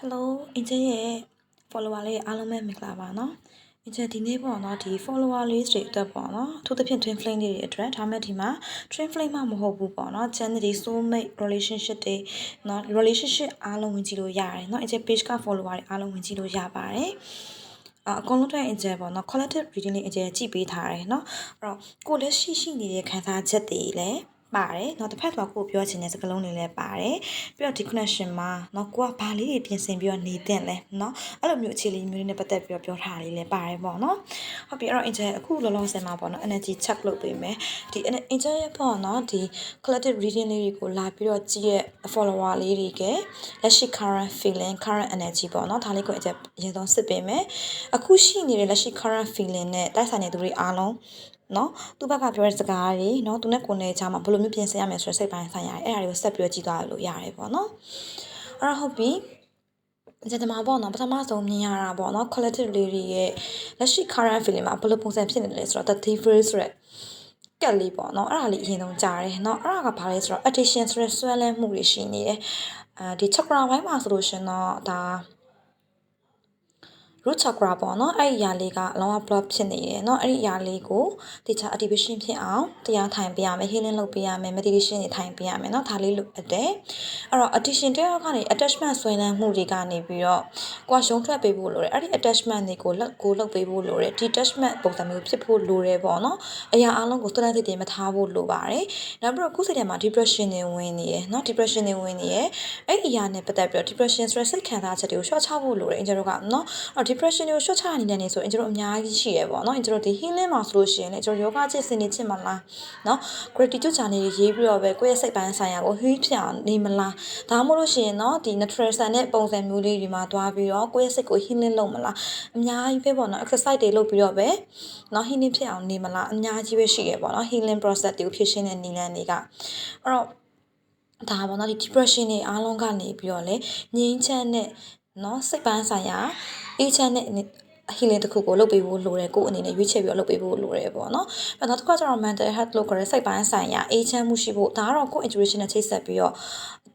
Hello အင်ဂျင်ရဲ့ follower လေးအားလုံးပဲမင်္ဂလာပါနော်အင်ဂျင်ဒီနေ့ပေါ့နော်ဒီ follower လေးတွေအတွက်ပေါ့နော်အထူးသဖြင့် twin flame လေးတွေအတွက်ဒါမဲ့ဒီမှာ twin flame မှမဟုတ်ဘူးပေါ့နော် channel တွေ soulmate relationship တွေနော် relationship အားလုံးဝင်ကြည့်လို့ရတယ်နော်အင်ဂျင် page က follower တွေအားလုံးဝင်ကြည့်လို့ရပါတယ်အကုန်လုံးအတွက်အင်ဂျင်ပေါ့နော် collective reading လေးအင်ဂျင်ကြည့်ပေးထားတယ်နော်အဲ့တော့ကိုလည်းရှိနေတဲ့ခံစားချက်တွေလည်းပါတယ်เนาะတစ်ဖက်ကကိုပြောချင်တဲ့စကားလုံးတွေလည်းပါတယ်ပြီးတော့ဒီ connection မှာเนาะကိုကဘာလေးတွေပြင်ဆင်ပြီးတော့နေတင်လဲเนาะအဲ့လိုမျိုးအခြေလေးမျိုးတွေနဲ့ပတ်သက်ပြီးတော့ပြောထားလေးလည်းပါတယ်ပေါ့เนาะဟုတ်ပြီအဲ့တော့ angel အခုလောလောဆယ်မှာပေါ့เนาะ energy check လုပ်ပေးမယ်ဒီ angel ရဲ့ပေါ့เนาะဒီ collective reading လေးတွေကိုလာပြီးတော့ကြည့်ရဲ့ follower လေးတွေကလက်ရှိ current feeling current energy ပေါ့เนาะဒါလေးကို angel အရင်ဆုံးစစ်ပေးမယ်အခုရှိနေတဲ့လက်ရှိ current feeling နဲ့တိုက်ဆိုင်နေသူတွေအားလုံးနော်သူ့ဘက်ကပြောတဲ့စကားတွေနော်သူနဲ့ကိုယ်နဲ့ကြားမှာဘယ်လိုမျိုးပြင်ဆင်ရမလဲဆိုတဲ့စိတ်ပိုင်းဆိုင်ရာအဲ့ဒါတွေကိုဆက်ပြီးတော့ကြည့်သွားလို့ရတယ်ပေါ့နော်အဲ့တော့ဟုတ်ပြီကျန်တမှာပေါ့နော်ပထမဆုံးမြင်ရတာပေါ့နော် collective လေးတွေရဲ့လက်ရှိ current feeling မှာဘယ်လိုပုံစံဖြစ်နေလဲဆိုတော့ the devil ဆိုတဲ့ကက်လေးပေါ့နော်အဲ့ဒါလေးအရင်ဆုံးကြားတယ်နော်အဲ့ဒါကဘာလဲဆိုတော့ addiction ဆိုတဲ့ဆွဲလန်းမှုတွေရှိနေတယ်ဒီ chakra ဘိုင်းမှာဆိုလို့ရှင်တော့ဒါroot chakra ပေါ့နော်အဲ့ဒီຢာလေးကအလုံးဝ block ဖြစ်နေတယ်เนาะအဲ့ဒီຢာလေးကိုတခြား activation ဖြစ်အောင်တရားထိုင်ပေးရမယ် healing လုပ်ပေးရမယ် meditation တွေထိုင်ပေးရမယ်เนาะဒါလေးလိုအပ်တယ်အဲ့တော့ addiction တယောက်ကနေ attachment ဆွဲလန်းမှုတွေကနေပြီးတော့ကိုယ်ရုံးထွက်ပေးဖို့လိုတယ်အဲ့ဒီ attachment တွေကိုလုပ်ပေးဖို့လိုတယ် detachment ပုံစံမျိုးဖြစ်ဖို့လိုတယ်ပေါ့เนาะအရာအလုံးကိုသွန်းတဲ့တည်မထားဖို့လိုပါတယ်နောက်ပြီးတော့ခုစိတ်ထဲမှာ depression တွေဝင်နေရယ်เนาะ depression တွေဝင်နေရယ်အဲ့ဒီအရာနဲ့ပတ်သက်ပြီးတော့ depression stress စိတ်ခံစားချက်တွေကို short ချဖို့လိုတယ်အင်ဂျင်တို့ကเนาะdepression ကို short ချနေတဲ့နေဆိုရင်ကျွန်တော်အများကြီးရှိရပေါ့နော်ကျွန်တော်ဒီ healing မှာဆိုလို့ရှိရင်လည်းကျွန်တော် yoga ချစ်စင်နေချင်မလားเนาะ gratitude journey တွေရေးပြီးတော့ပဲကိုယ့်ရဲ့စိတ်ပိုင်းဆိုင်ရာကို heal ဖြစ်အောင်နေမလားဒါမှမဟုတ်လို့ရှိရင်เนาะဒီ natural ဆန်တဲ့ပုံစံမျိုးလေးတွေမှာတွားပြီးတော့ကိုယ့်ရဲ့စိတ်ကို healing လုပ်မလားအများကြီးပဲပေါ့နော် exercise တွေလုပ်ပြီးတော့ပဲเนาะ healing ဖြစ်အောင်နေမလားအများကြီးပဲရှိရပေါ့နော် healing process တွေကိုဖြစ်ရှင်းတဲ့နည်းလမ်းတွေကအဲ့တော့ဒါပေါ့နော်ဒီ depression တွေအားလုံးကနေပြီးတော့လေငြိမ်းချမ်းတဲ့เนาะစိတ်ပိုင်းဆိုင်ရာအေးချမ်းတဲ့healing တခုကိုလုပ်ပေးဖို့လိုတယ်ကိုယ်အနေနဲ့ရွေးချယ်ပြီးတော့လုပ်ပေးဖို့လိုတယ်ပေါ့နော်။နောက်တစ်ခါကျတော့ mental health လို့ခေါ်တဲ့စိတ်ပိုင်းဆိုင်ရာအေးချမ်းမှုရှိဖို့ဒါကတော့ကိုယ် intuition နဲ့ချိတ်ဆက်ပြီးတော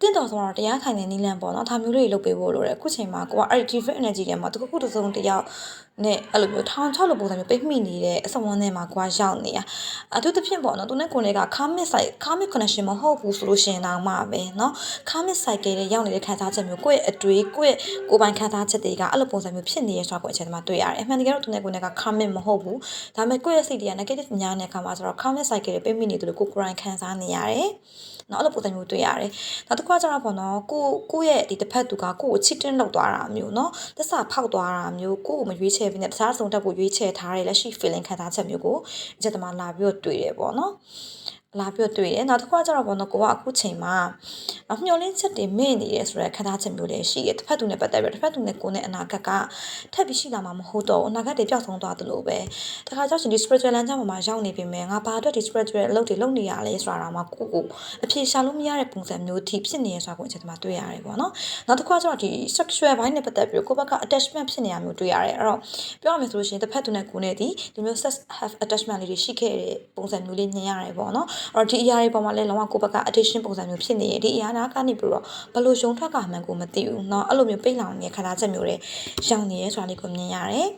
့တင့်တော်ဆုံးတော့တရားခိုင်တဲ့နည်းလမ်းပေါ့နော်။ဒါမျိုးလေးလုပ်ပေးဖို့လိုတယ်။အခုချိန်မှာကိုကအဲ့ဒီ different energy တွေမှာတခုတစ်စုံတစ်ယောက်နဲ့အဲ့လိုမျိုးထောင်ချလို့ပုံစံမျိုးပိတ်မိနေတဲ့အစဝန်းထဲမှာကိုကရောက်နေတာ။အထူးသဖြင့်ပေါ့နော်။သူနဲ့ကိုယ်နဲ့က karmic connection မဟုတ်ဘူးဆိုလို့ရှိရင်တော့မှပဲနော်။ karmic cycle တွေရောက်နေတဲ့ခံစားချက်မျိုးကိုယ့်ရဲ့အတွေးကိုယ့်ပိုင်ခံစားချက်တွေကအဲ့လိုပုံစံမျိုးဖြစ်နေရဆိုတာကိုအချိန်မှာတွေ့ရတယ်။အမှန်တကယ်တော့သူနဲ့ကိုယ်နဲ့က karmic မဟုတ်ဘူး။ဒါပေမဲ့ကိုယ့်ရဲ့စိတ်တွေက negative များနေတဲ့အခါမှာဆိုတော့ karmic cycle တွေပိတ်မိနေတယ်လို့ကိုယ်ခံစားနေရတယ်။နော်အဲ့လိုပုံစံမျိုးတွေ့ရတယ်။နောက်တစ်ခါကျတော့ပေါ့နော်ကိုယ့်ရဲ့ဒီတစ်ဖက်သူကကိုယ့်ကိုချစ်တင်းလောက်သွားတာမျိုးနော်တစ္ဆာဖောက်သွားတာမျိုးကိုယ့်ကိုမရွေးချယ်ဘဲနဲ့တခြားဆုံးတက်ကိုရွေးချယ်ထားတဲ့လက်ရှိ feeling ခံစားချက်မျိုးကိုအချက်တမလာပြီးတော့တွေ့တယ်ပေါ့နော်လာပြီးတော့တွေ့တယ်နောက်တစ်ခါကျတော့ပေါ့နော်ကိုကအခုချိန်မှာမျောလင်းချက်တွေမဲ့နေတယ်ဆိုတဲ့ခံစားချက်မျိုးလည်းရှိတယ်တစ်ဖက်သူနဲ့ပတ်သက်ပြီးတစ်ဖက်သူနဲ့ကိုယ်နဲ့အနာဂတ်ကထပ်ပြီးရှိလာမှာမဟုတ်တော့အနာဂတ်တွေပျောက်ဆုံးသွားသလိုပဲတခါကျတော့ဒီ spiritual လမ်းကြောင်းမှာရောက်နေပြီမယ်ငါဘာအတွက်ဒီ spiritual အလုပ်တွေလုပ်နေရလဲဆိုတာတော့မှကိုအဖြေရှာလို့မရတဲ့ပုံစံမျိုးထိဖြစ်နေရဆိုတာကိုအချက်တမတွေ့ရတယ်ပေါ့နော်နောက်တစ်ခါကျတော့ဒီ sexual ဘိုင်းနဲ့ပတ်သက်ပြီးကိုယ့်ဘက်က attachment ဖြစ်နေရမျိုးတွေ့ရတယ်အဲ့တော့ပြောရမယ်ဆိုလို့ရှိရင်တစ်ဖက်သူနဲ့ကိုယ်နဲ့ဒီမျိုး sex have attachment လေးတွေရှိခဲ့တဲ့ပုံစံမျိုးလေးမြင်ရတယ်ပေါ့နော်အဲ့တော့ဒီအရာတွေပေါ်မှာလည်းလောကကိုယ့်ဘက်က addiction ပုံစံမျိုးဖြစ်နေတယ်ဒီအရာနာကနေပြီးတော့ဘယ်လိုရုံထွက်ကမှန်းကိုမသိဘူးเนาะအဲ့လိုမျိုးပိတ်လောင်နေတဲ့ခန္ဓာချက်မျိုးတွေရောင်နေရဲဆိုတာလေးကိုမြင်ရတယ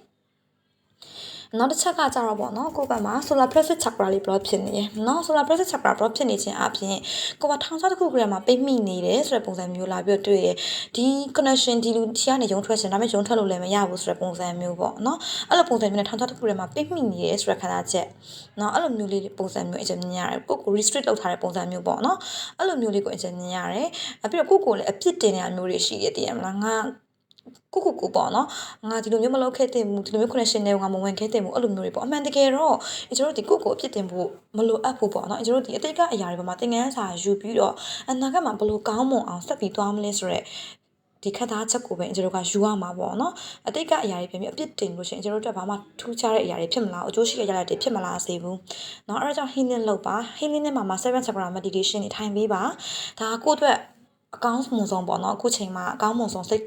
်နောက်တစ်ချက်ကကြတော့ပေါ့နော်ကိုယ့်ဘက်မှာ solar plexus chakra လေး block ဖြစ်နေရယ်နော် solar plexus chakra block ဖြစ်နေခြင်းအပြင်ကိုယ်ကထောင်ချတစ်ခုကလေးမှာပိတ်မိနေတယ်ဆိုတဲ့ပုံစံမျိုးလာပြီးတော့တွေ့ရယ်ဒီ connection ဒီလူတီကနေရုံထွက်ခြင်းဒါပေမဲ့ရုံထွက်လို့လည်းမရဘူးဆိုတဲ့ပုံစံမျိုးပေါ့နော်အဲ့လိုပုံစံမျိုးနဲ့ထောင်ချတစ်ခုကလေးမှာပိတ်မိနေရယ်ဆိုတဲ့ခန္ဓာချက်နော်အဲ့လိုမျိုးလေးပုံစံမျိုးအချက်မြင်ရတယ်ကိုယ် restrict လုပ်ထားတဲ့ပုံစံမျိုးပေါ့နော်အဲ့လိုမျိုးလေးကိုအချက်မြင်ရတယ်ပြီးတော့ကိုယ်လည်းအပြစ်တင်နေတာမျိုးတွေရှိရတည်ရမလားငါကိုပေါ့နော်ငါဒီလိုမျိုးမလုပ်ခဲ့တဲ့ဘူးဒီလိုမျိုး connection နဲ့ငါမဝင်ခဲ့တဲ့ဘူးအဲ့လိုမျိုးတွေပေါ့အမှန်တကယ်တော့ကျွန်တော်တို့ဒီကိုအပြစ်တင်ဖို့မလိုအပ်ဘူးပေါ့နော်ကျွန်တော်တို့ဒီအတိတ်ကအရာတွေပေါ်မှာသင်ခန်းစာယူပြီးတော့အနာဂတ်မှာဘယ်လိုကောင်းမွန်အောင်ဆက်ပြီးသွားမလဲဆိုတော့ဒီခက်သားချက်ကိုပဲကျွန်တော်တို့ကယူရမှာပေါ့နော်အတိတ်ကအရာတွေပြန်ပြီးအပြစ်တင်လို့ရှိရင်ကျွန်တော်တို့ကဘာမှထူးခြားတဲ့အရာတွေဖြစ်မလားအကျိုးရှိတဲ့ရလဒ်တွေဖြစ်မလားစေဘူးเนาะအဲ့ဒါကြောင့် healing လုပ်ပါ healing နဲ့မှာ7 chakra meditation တွေထိုင်ပေးပါဒါကိုယ့်အတွက်အကောင်းဆုံးပေါ့နော်အခုချိန်မှာအကောင်းဆုံးစိတ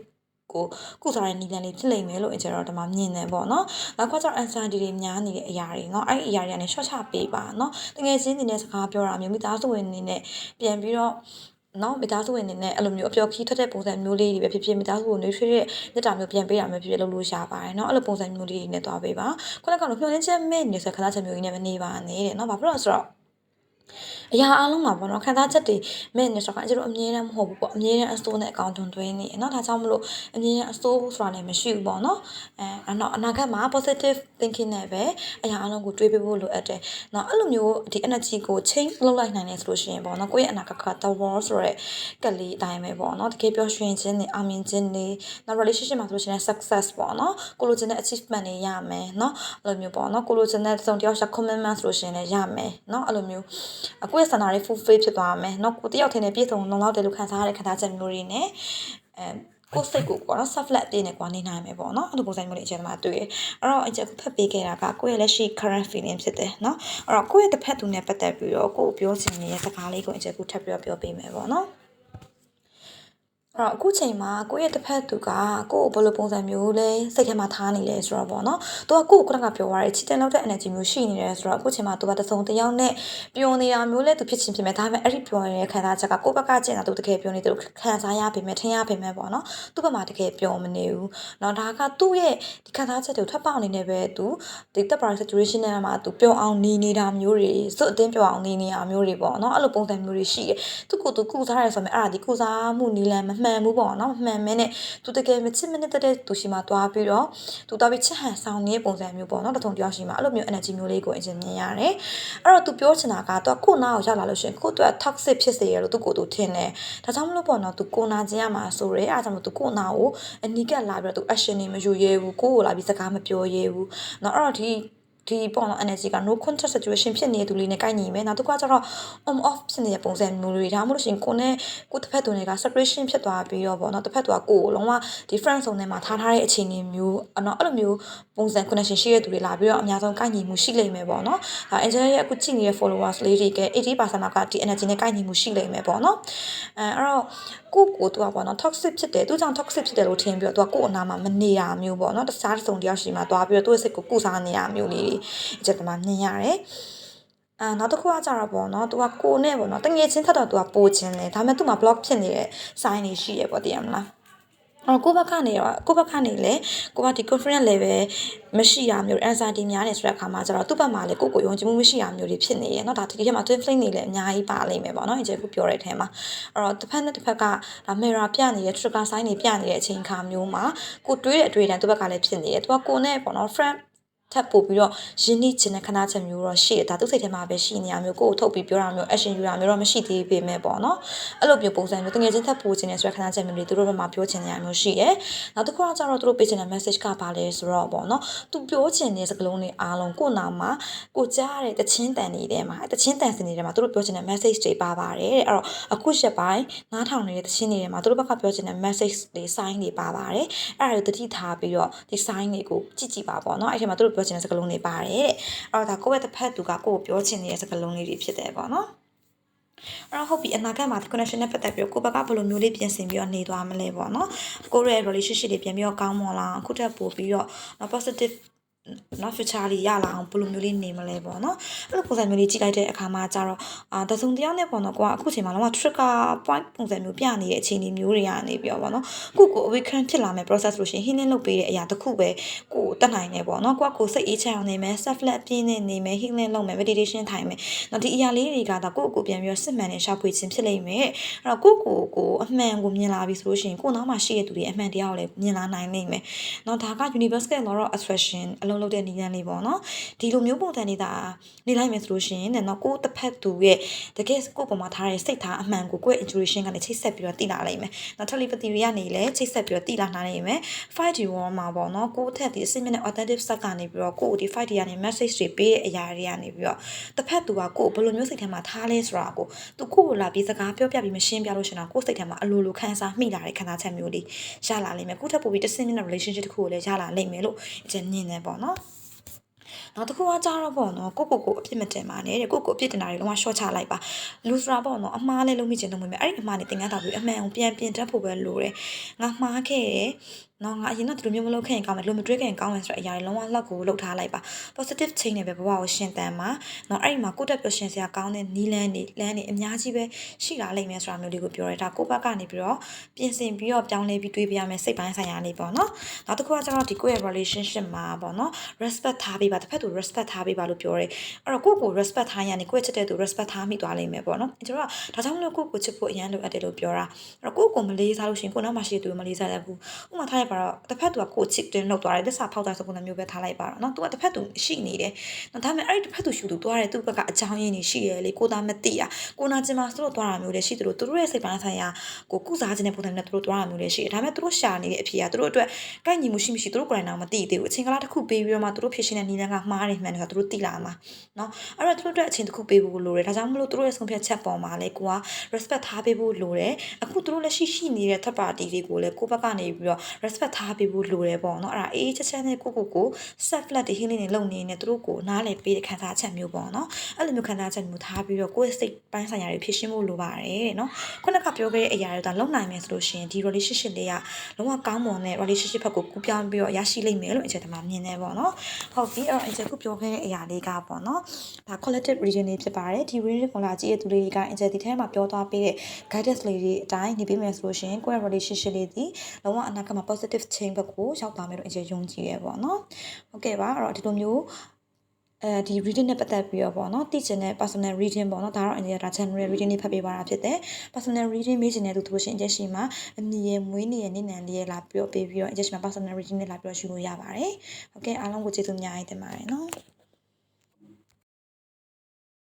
်ကိုကုစားတဲ့နည်းလမ်းလေးဖြစ်လိမ့်မယ်လို့ကျွန်တော်တို့ဒီမှာမြင်နေပေါ့နော်နောက်ကကျတော့ anxiety တွေများနေတဲ့အရာတွေเนาะအဲ့ဒီအရာတွေကနေ short ချပေးပါเนาะတကယ်ချင်းနေတဲ့စကားပြောတာမျိုးမိသားစုဝင်နေနဲ့ပြန်ပြီးတော့ နော်မိသားစုဝင်နေနဲ့အဲ့လိုမျိုးအပျော်ခီးထွက်တဲ့ပုံစံမျိုးလေးတွေပဲဖြစ်ဖြစ်မိသားစုကိုနှွေးထွေးတဲ့ညတာမျိုးပြန်ပေးတာမျိုးဖြစ်ဖြစ်လုပ်လို့ရပါတယ်နော်အဲ့လိုပုံစံမျိုးလေးတွေနဲ့သွားပေးပါခုနကတော့မျှော်လင့်ချက်မဲ့နေဆိုခဏချက်မျိုးကြီးနဲ့မနေပါနဲ့တဲ့နော်ဘာဖြစ်လို့လဲဆိုတော့အရာအလုံးမှာပေါ့နော်ခံစားချက်တွေမဲ့နေဆိုတော့ကျွန်တော်အမြဲတမ်းမဟုတ်ဘူးပေါ့အမြဲတမ်းအစိုးနဲ့အကောင့်တွင်သွင်းနေเนาะဒါကြောင့်မလို့အမြဲတမ်းအစိုးဆိုတာလည်းမရှိဘူးပေါ့နော်အဲ့တော့အနာဂတ်မှာ positive thinking နဲ့ပဲအရာအလုံးကိုတွေးပေးဖို့လိုအပ်တယ်เนาะအဲ့လိုမျိုးဒီ energy ကို change လုပ်လိုက်နိုင်တယ်ဆိုလို့ရှိရင်ပေါ့နော်ကိုယ့်ရဲ့အနာဂတ်က the world ဆိုတဲ့ကလေးအတိုင်းပဲပေါ့နော်တကယ်ပြောရွှင်ခြင်းနဲ့အောင်မြင်ခြင်းနဲ့နောက် relationship မှာဆိုလို့ရှိရင် success ပေါ့နော်ကိုလိုချင်တဲ့ achievement တွေရမယ်เนาะအဲ့လိုမျိုးပေါ့နော်ကိုလိုချင်တဲ့စုံတယောက်ရှာ commitment ဆိုလို့ရှိရင်လည်းရမယ်เนาะအဲ့လိုမျိုးကိုယ့်ရဲ့ဆန္ဒတွေ fulfill ဖြစ်သွားမယ်เนาะကိုတယောက်ထင်းနဲ့ပြည့်စုံလုံလောက်တယ်လို့ခံစားရတဲ့ခံစားချက်မျိုးတွေနဲ့ကိုယ်စိတ်ကိုပေါ့နော် self love အပြည့်နဲ့ကွာနေနိုင်မယ်ပေါ့နော်အဲ့လိုပုံစံမျိုးလေးအချက်မှာတွေ့ရအဲ့တော့အချက်ကိုဖတ်ပေးခဲ့တာကကိုယ့်ရဲ့လက်ရှိ current feeling ဖြစ်တယ်เนาะအဲ့တော့ကိုယ့်ရဲ့တစ်ဖက်သူနဲ့ပတ်သက်ပြီးတော့ကိုယ်ပြောချင်တဲ့စကားလေးကိုအချက်ကိုထပ်ပြီးပြောပေးမယ်ပေါ့နော်အဲ့တော့အခုချိန်မှာကိုယ့်ရဲ့တစ်ဖက်သူကကိုယ့်ကိုဘယ်လိုပုံစံမျိုးလဲစိတ်ထဲမှာထားနေလဲဆိုတော့ပေါ့နော်။သူကကိုယ့်ကိုခုနကပြောသွားတယ်ချစ်တဲ့လောက်တဲ့ energy မျိုးရှိနေတယ်ဆိုတော့အခုချိန်မှာသူကတစုံတစ်ယောက်နဲ့ပျော်နေတာမျိုးလဲသူဖြစ်ချင်းဖြစ်မယ်ဒါပေမဲ့အဲ့ဒီပျော်နေတဲ့ခံစားချက်ကကိုယ့်ဘက်ကကျင်တာသူတကယ်ပျော်နေတယ်လို့ခံစားရပေမဲ့ထင်ရပေမဲ့ပေါ့နော်။သူ့ဘက်မှာတကယ်ပျော်မနေဘူး။နော်ဒါကသူ့ရဲ့ဒီခံစားချက်တွေကိုထွက်ပေါက်အနေနဲ့ပဲသူဒီ temporary situation နဲ့မှာသူပျော်အောင်နေနေတာမျိုးတွေစွတ်အတင်းပျော်အောင်နေနေတာမျိုးတွေပေါ့နော်။အဲ့လိုပုံစံမျိုးတွေရှိတယ်။သူ့ကိုယ်သူကုစားရဲဆိုပေမဲ့အဲ့ဒါဒီကုစားမှုနီလန်မမှန်ဘူးပေါ့နော်။မှန်မဲနဲ့သူတကယ်မချစ်မနစ်တဲ့သူရှိမှသွားပြီးတော့သူသွားပြီးချစ်ဟန်ဆောင်နေတဲ့ပုံစံမျိုးပေါ့နော်တထုံတယောက်ရှိမှအဲ့လိုမျိုး energy မျိုးလေးကိုအရင်မြင်ရတယ်အဲ့တော့သူပြောချင်တာကသူကကိုနာကိုရောက်လာလို့ရှိရင်ကိုသူက toxic ဖြစ်စေရလို့သူကိုသူထင်တယ်ဒါကြောင့်မလို့ပေါ့နော်သူကိုနာခြင်းရမှာဆိုရဲအားကြောင့်မလို့သူကိုနာကိုအနီးကပ်လာပြီးတော့သူ action တွေမယူရဲဘူးကိုလာပြီးစကားမပြောရဲဘူးเนาะအဲ့တော့ဒီပေါ့နော် energy က no contact situation ဖြစ်နေတဲ့သူလေးနဲ့ကိုက်ညီမယ်နောက်တစ်ခါကျတော့ on off ဖြစ်နေတဲ့ပုံစံမျိုးတွေဒါမှမဟုတ်လို့ရှိရင်ကိုနဲ့ကိုတစ်ဖက်သူတွေက separation ဖြစ်သွားပြီးတော့ပေါ့နော်တစ်ဖက်သူကကိုလုံးဝဒီ friend zone ထဲမှာထားတဲ့အခြေအနေမျိုးနော်အဲ့လိုမျိုးပုံစံ connection ရှိတဲ့သူတွေလာပြီးတော့အများဆုံးကိုက်ညီမှုရှိလိမ့်မယ်ပေါ့နော်ဒါ angel ရဲ့အခုကြည့်နေတဲ့ followers လေးတွေက80%လောက်ကဒီ energy နဲ့ကိုက်ညီမှုရှိလိမ့်မယ်ပေါ့နော်အဲ့တော့ကိုသူကပေါ့နော် toxic ဖြစ်တယ်သူကြောင့် toxic ဖြစ်တယ်လို့ထင်ပြီးတော့သူကကို့အနာမှာမနေတာမျိုးပေါ့နော်တခြားတစ်စုံတစ်ယောက်ရှိမှသွားပြီးတော့သူ့ရဲ့စိတ်ကိုကုစားနေရမျိုးလေးအချက်တမှာမြင်ရတယ်နောက်တစ်ခုကကြတော့ပေါ့နော်သူကကိုနဲ့ပေါ့နော်တငယ်ချင်းထက်တော့သူကပိုချင်းတယ်ဒါပေမဲ့သူ့မှာ block ဖြစ်နေတဲ့ sign တွေရှိရပေါ့တည်ရမလားကိုဘက်ကနေလေကိုကဒီ confidence level မရှိရမျိုး anxiety များနေဆိုတဲ့အခါမှာကျတော့သူ့ဘက်မှာလေကိုယုံကြည်မှုမရှိရမျိုးတွေဖြစ်နေရเนาะဒါဒီထဲမှာ twin flame တွေလည်းအများကြီးပါလိမ့်မယ်ပေါ့เนาะအကျခုပြောတဲ့အထဲမှာအဲ့တော့တစ်ဖက်နဲ့တစ်ဖက်ကဒါ mirror ပြနေတဲ့ trigger sign တွေပြနေတဲ့အချိန်ခါမျိုးမှာကိုတွေးတဲ့အတွေ့အကြုံသူ့ဘက်ကလည်းဖြစ်နေတယ်သူကကိုနဲ့ပေါ့เนาะ friendထပ်ပို့ပြီးတော့ရင်းနှီးခြင်းနဲ့ခဏချက်မျိုးတော့ရှိတယ်ဒါသူ့စိတ်ထဲမှာပဲရှိနေရမျိုးကိုယ်ကိုထုတ်ပြီးပြောတာမျိုး action ယူတာမျိုးတော့မရှိသေးပေမဲ့ပေါ့နော်အဲ့လိုမျိုးပုံစံမျိုးတကယ်ချင်းထပ်ပို့ခြင်းနဲ့ဆိုတဲ့ခဏချက်မျိုးတွေသူတို့ဘက်မှာပြောချင်နေရမျိုးရှိတယ်နောက်တစ်ခုကကျတော့သူတို့ပေးချင်တဲ့ message ကပါလဲဆိုတော့ပေါ့နော်သူပြောချင်တဲ့စကားလုံးတွေအားလုံးကိုနာမှာကိုကြားတဲ့တချင်းတန်တွေထဲမှာတချင်းတန်စင်တွေထဲမှာသူတို့ပြောချင်တဲ့ message တွေပါပါတယ်တဲ့အဲ့တော့အခုရက်ပိုင်းနားထောင်နေတဲ့တချင်းတွေထဲမှာသူတို့ဘက်ကပြောချင်တဲ့ message တွေ sign တွေပါပါတယ်အဲ့ဒါကိုတတိထားပြီးတော့ဒီ sign တွေကိုကြည့်ပါပေါ့နော်အဲ့ဒီမှာသူတို့ပြောချင်တဲ့စကားလုံးတွေပါတယ်တဲ့အဲ့တော့ဒါကိုယ့်ရဲ့တစ်ဖက်သူကကိုယ်ကိုပြောချင်နေတဲ့စကားလုံးလေးတွေဖြစ်တယ်ပေါ့နော်အဲ့တော့ဟုတ်ပြီအနာဂတ်မှာ connection နဲ့ပတ်သက်ပြီးကိုယ့်ဘက်ကဘယ်လိုမျိုးလေးပြင်ဆင်ပြီးတော့နေသွားမလဲပေါ့နော်ကိုယ့်ရဲ့ relationship တွေပြန်ပြီးတော့ကောင်းမွန်လာအခုတက်ပို့ပြီးတော့ positive နော် future လေးရလာအောင်ဘယ်လိုမျိုးလေးနေမလဲပေါ့နော်အဲ့လိုပုံစံမျိုးလေးကြည့်လိုက်တဲ့အခါမှာကျတော့တစုံတယောက်နဲ့ပေါ့နော်ကိုကအခုချိန်မှာတော့ trigger point ပုံစံမျိုးပြနေတဲ့အခြေအနေမျိုးတွေကနေပြီးတော့ပေါ့နော်ကို awaken ဖြစ်လာမယ့် process လို့ရှိရင် healing လုပ်ပေးတဲ့အရာတစ်ခုပဲကိုတက်နိုင်နေပေါ့နော်ကိုစိတ်အေးချမ်းအောင်နေမယ် self love ပြည့်နေမယ် healing လုပ်မယ် meditation ထိုင်မယ်နော်ဒီအရာလေးတွေကဒါကိုပြန်ပြီးတော့စစ်မှန်တဲ့ရှာဖွေခြင်းဖြစ်လိမ့်မယ်အဲ့တော့ကိုအမှန်ကိုမြင်လာပြီဆိုလို့ရှိရင်ကိုနောက်မှရှိတဲ့သူတွေအမှန်တရားကိုလည်းမြင်လာနိုင်လိမ့်မယ်နော်ဒါက universal law of attraction အလုံးလုံးတဲ့နည်းလမ်းလေးပေါ့နော်ဒီလိုမျိုးပုံစံနေတာနေလိုက်မယ်ဆိုလို့ရှိရင်တဲ့နော်ကိုတစ်ဖက်သူရဲ့တကယ်ကိုပေါ်မှာထားတဲ့စိတ်ထားအမှန်ကိုကိုယ့် intuition ကနေချိတ်ဆက်ပြီးတော့သိလာနိုင်မယ်နော် telepathy တွေကနေလည်းချိတ်ဆက်ပြီးတော့သိလာနိုင်မယ် 5D wall မှာပေါ့နော်ကိုယ့်ထက်ဒီအစစ်မြင့်တဲ့ authentic စက်ကနေပြီးတော့ကိုယ့်ဒီ 5D ကနေ message တွေပေးတဲ့အရာတွေကနေပြီးတော့တစ်ဖက်သူကကိုယ်ဘယ်လိုမျိုးစိတ်ထဲမှာထားလဲဆိုတာကိုသူကိုယ်လာပြီးစကားပြောပြပြီးမရှင်းပြလို့ရှင်တော့ကိုယ်စိတ်ထဲမှာအလိုလိုခံစားမိလာတဲ့ခံစားချက်မျိုးလေးရလာလိမ့်မယ်ကိုယ့်ထက်ပိုပြီးတစ်ဆင့်မြင့်တဲ့ relationship တစ်ခုကိုလည်းရလာလိမ့်မယ်လို့အကျဉ်းမြင်နေပေါ့နော်နောက်တစ်ခုကကြတော့ပေါ့နော်ကိုအပြစ်မတင်ပါနဲ့တဲ့ကိုအပြစ်တင်တာတွေလုံးဝရှော့ချလိုက်ပါလူစရာပေါ့နော်အမားလည်းလုံးမိချင်လုံးမိမယ်အဲ့ဒီအမားနဲ့တင်ကန်းတာပြီးအမှန်ကိုပြန်ပြင်တတ်ဖို့ပဲလိုတယ်ငါမှားခဲ့တယ် နော်ငါအရင်ကဒီလိုမျိုးမလုပ်ခဲ့ရင်ကောင်းမယ်ဒီလိုမတွေးခဲ့ရင်ကောင်းမယ်ဆိုတဲ့အရာတွေလုံးဝလောက်ကိုလှုပ်ထားလိုက်ပါ positive change နဲ့ပဲဘဝကိုရှင်သန်မှာနော်အဲ့ဒီမှာကိုယ့်တက်ပျော်ရှင်စရာကောင်းတဲ့နီးလန်းတွေအများကြီးပဲရှိလာလိမ့်မယ်ဆိုတာမျိုးလေးကိုပြောရဲဒါကိုယ့်ဘက်ကနေပြီးတော့ပြင်ဆင်ပြီးတော့ပြောင်းလဲပြီးတွေးပြရမယ်စိတ်ပိုင်းဆိုင်ရာလေးပေါ့နော်နောက်တစ်ခုကကျတော့ဒီကိုယ့်ရဲ့ relationship မှာပေါ့နော် respect ထားပေးပါတစ်ဖက်သူ respect ထားပေးပါလို့ပြောရဲအဲ့တော့ကိုယ့်ကို respect ထားရရင်ကိုယ့်ချစ်တဲ့သူ respect ထားမိသွားလိမ့်မယ်ပေါ့နော်ကျွန်တော်ကဒါကြောင့်မလို့ကိုယ့်ကိုချစ်ဖို့အရင်လိုအပ်တယ်လို့ပြောတာအဲ့တော့ကိုယ့်ကိုမလေးစားလို့ရှင်ကိုယ်နောက်မှရှိတဲ့သူမလေးစားတတ်ဘူးဥပမာထားရပါတော့တစ်ဖက်သူကကိုယ်ချစ်တင်လောက်သွားတယ်သစ္စာဖောက်တာဆိုပုံစံမျိုးပဲထားလိုက်ပါတော့နော်သူကတစ်ဖက်သူရှိနေတယ်နော်ဒါပေမဲ့အဲ့ဒီတစ်ဖက်သူရှူသူသွားတယ်သူ့ဘက်ကအကြောင်းရင်းနေရှိတယ်လေကိုသားမသိတာကိုနာကျင်မှာဆိုတော့သွားတာမျိုးလည်းရှိတယ်လို့သူတို့ရဲ့စိတ်ပိုင်းဆိုင်ရာကိုကုစားခြင်းတဲ့ပုံစံနဲ့သူတို့သွားတာမျိုးလည်းရှိတယ်ဒါပေမဲ့သူတို့ရှာနေတဲ့အဖြစ်ကသူတို့အတွက်ကိုက်ညီမှုရှိမရှိသူတို့ကိုယ်တိုင်တော့မသိသေးဘူးအချိန်ကလာတစ်ခုပေးပြီးတော့မှသူတို့ဖြစ်ရှင်တဲ့နီလန်းကမှားတယ်မှန်တယ်ဆိုတော့သူတို့သိလာမှာနော်အဲ့တော့သူတို့အတွက်အချိန်တစ်ခုပေးဖို့လိုတယ်ဒါကြောင့်မလို့သူတို့ရဲ့ဆုံးဖြတ်ချက်ပေါ်မှာလေကိုက respect ထားပေးဖို့လိုတယ်အခုသူတို့လက်ရှိနေတဲ့ third party တွေကိုလည်းကိုယ့်ဘက်ကနေပြီးတော့ respect ထားပေးဖို့လိုတယ်ပေါ့နော်အဲ့ဒါအေးချက်ချက်နဲ့ကို set flat တွေဟင်းလေးတွေလုံနေနေသူတို့ကိုနားလည်ပေးတဲ့ခံစားချက်မျိုးပေါ့နော်အဲ့လိုမျိုးခံစားချက်မျိုးထားပြီးတော့ကိုယ့်ရဲ့စိတ်ပိုင်းဆိုင်ရာတွေဖြစ်ရှင်းဖို့လိုပါတယ်နော်ခုနကပြောခဲ့တဲ့အရာတွေဒါလုံနိုင်မယ်ဆိုလို့ရှိရင်ဒီ relationship လေးကလုံးဝကောင်းမွန်တဲ့ relationship ဘက်ကိုကူးပြောင်းပြီးတော့ရရှိလိမ့်မယ်လို့အချက်တမှာမြင်နေပေါ့နော်ဟုတ်ပြီအဲ့တော့အချက်ခုပြောခဲ့တဲ့အရာလေးကပေါ့နော်ဒါ collective reading လေးဖြစ်ပါတယ်ဒီ reading ကိုလာကြည့်ရတဲ့သူတွေကအချက်ဒီထဲမှာပြောသွားပေးတဲ့ guidance လေးတွေအတိုင်းနေပေးမယ်ဆိုလို့ရှိရင်ကိုယ့်ရဲ့ relationship လေးဒီလုံးဝအနာဂတ်မှာ positive change ဘက်ကိုရောက်သွားမယ်လို့အချက်ယုံကြည်ရပေါ့နော်ဟုတ်ကဲ့ပါအဲ့တော့ဒီလိုမျိုးဒီ reading နဲ့ပတ်သက်ပြီးတော့ပေါ့နော်သိချင်တဲ့ personal reading ပေါ့နော်ဒါတော့အရင်က general reading လေးဖတ်ပေးပါတာဖြစ်တယ် personal reading မေးချင်တဲ့သူတို့ရှင်အချက်ရှိမှာအမီရဲ့မွေးနေ့ရဲ့နေ့နံလေးရဲ့လာပြီးတော့ပေးပြီးတော့အချက်ရှိမှာ personal reading နဲ့လာပြီးတော့ယူလို့ရပါတယ်ဟုတ်ကဲ့အားလုံးကိုကျေးဇူးအများကြီးတင်ပါတယ်နော်